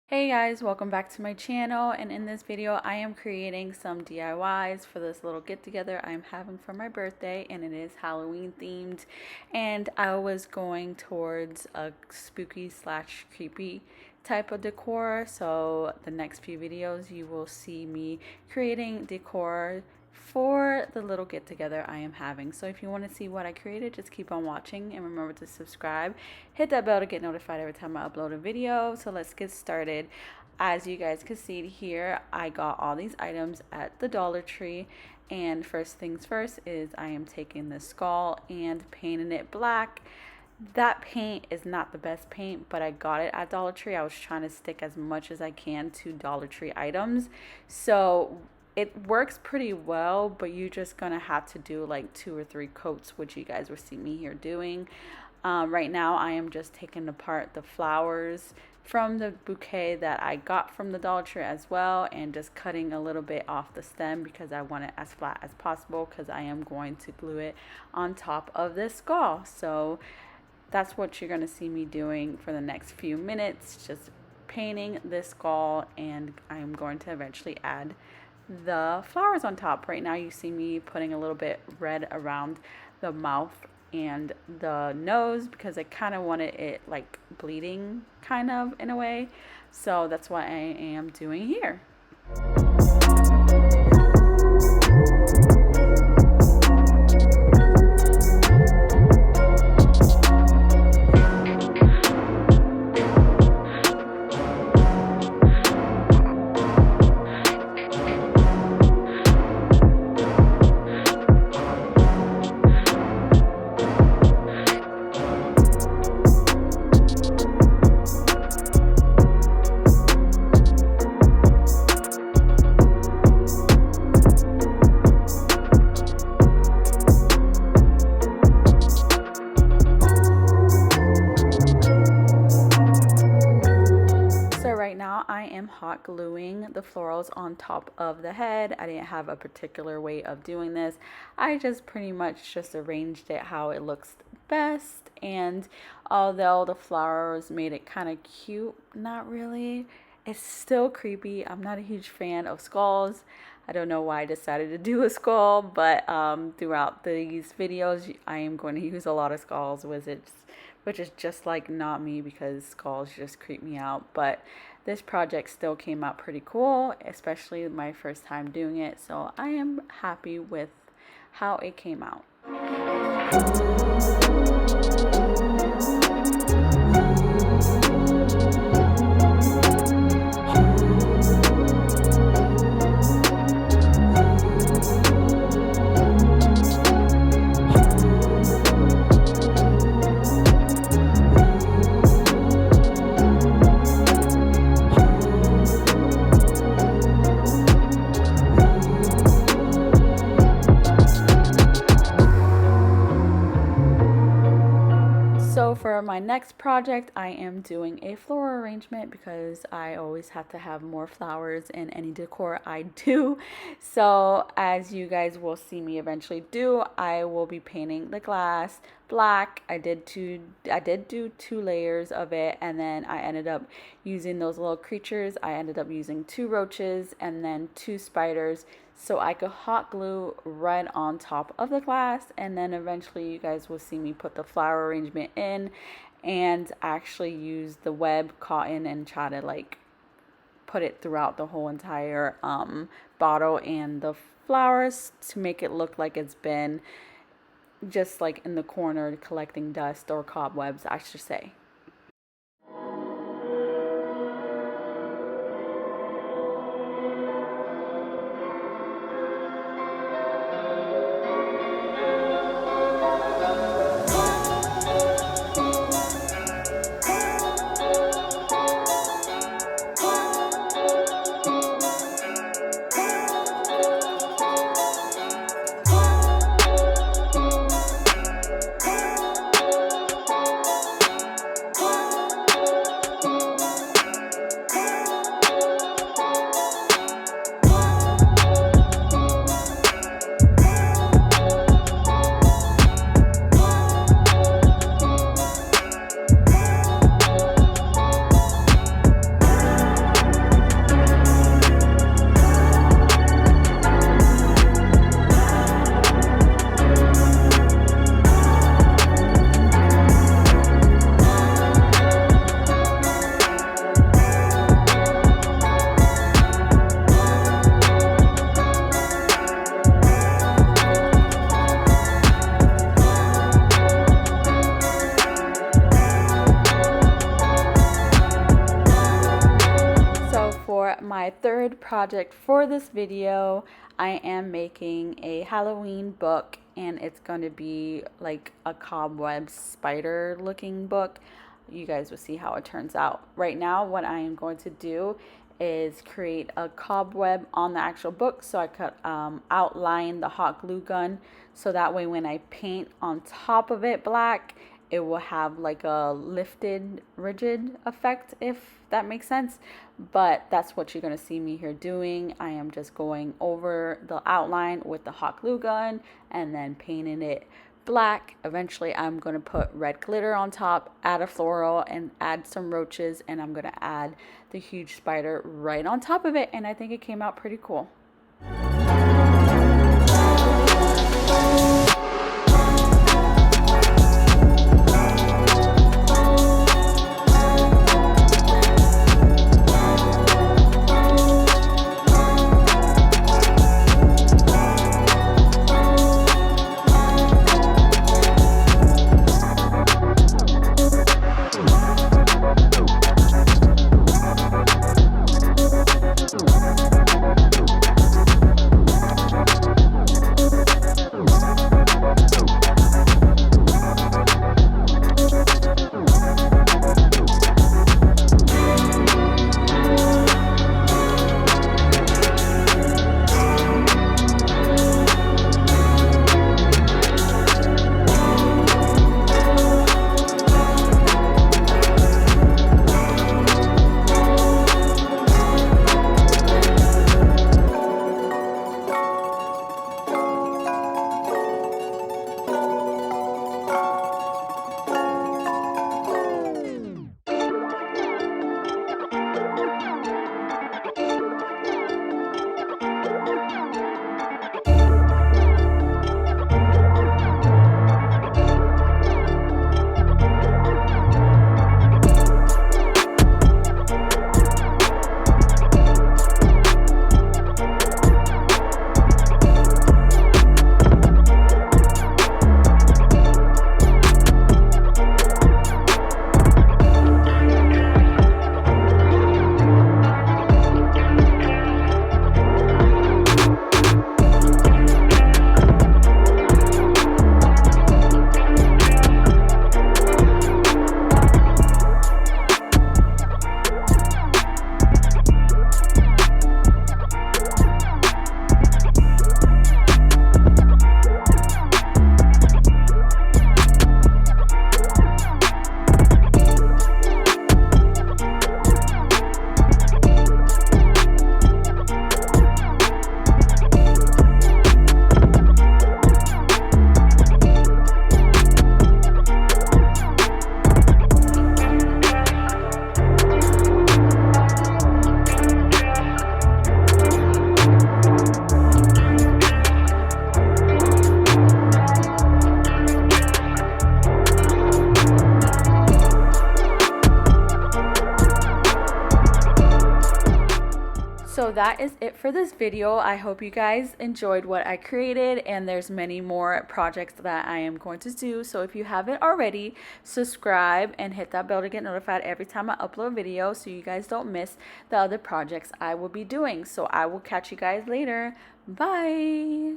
Hey guys, welcome back to my channel, and in this video I am creating some DIYs for this little get together I'm having for my birthday, and it is Halloween themed, and I was going towards a spooky slash creepy type of decor. So the next few videos you will see me creating decor for the little get together I am having. So if you want to see what I created, just keep on watching and remember to subscribe. Hit that bell to get notified every time I upload a video. So let's get started. As you guys can see here, I got all these items at the Dollar Tree. And first things first is I am taking the skull and painting it black. That paint is not the best paint, but I got it at Dollar Tree. I was trying to stick as much as I can to Dollar Tree items. So it works pretty well, but you're just gonna have to do like 2 or 3 coats, which you guys will see me here doing. Right now I am just taking apart the flowers from the bouquet that I got from the Dollar Tree as well, and just cutting a little bit off the stem because I want it as flat as possible, because I am going to glue it on top of this skull. So that's what you're going to see me doing for the next few minutes, just painting this skull, and I'm going to eventually add the flowers on top. Right now you see me putting a little bit red around the mouth and the nose because I kind of wanted it like bleeding kind of in a way. So that's what I am doing here. I am hot gluing the florals on top of the head. I didn't have a particular way of doing this. I just pretty much just arranged it how it looks best, and although the flowers made it kind of cute, not really. It's still creepy. I'm not a huge fan of skulls. I don't know why I decided to do a skull, but throughout these videos I am going to use a lot of skulls, which is just like not me, because skulls just creep me out. But this project still came out pretty cool, especially my first time doing it, so I am happy with how it came out. So for my next project, I am doing a floral arrangement because I always have to have more flowers in any decor I do. So as you guys will see me eventually do, I will be painting the glass black. I did do 2 layers of it, and then I ended up using those little creatures. I ended up using 2 roaches and then 2 spiders, so I could hot glue right on top of the glass. And then eventually you guys will see me put the flower arrangement in and actually use the web cotton and try to like put it throughout the whole entire bottle and the flowers to make it look like it's been just like in the corner collecting dust, or cobwebs I should say. for my third project for this video, I am making a Halloween book, and it's going to be like a cobweb spider looking book. You guys will see how it turns out. Right now, what I am going to do is create a cobweb on the actual book, so I could outline the hot glue gun, so that way when I paint on top of it black, it will have like a lifted rigid effect, if that makes sense. But that's what you're going to see me here doing. I am just going over the outline with the hot glue gun and then painting it black. Eventually I'm going to put red glitter on top, add a floral, and add some roaches, and I'm going to add the huge spider right on top of it, and I think it came out pretty cool. So that is it for this video. I hope you guys enjoyed what I created, and there's many more projects that I am going to do. So if you haven't already, subscribe and hit that bell to get notified every time I upload a video, so you guys don't miss the other projects I will be doing. So I will catch you guys later. Bye.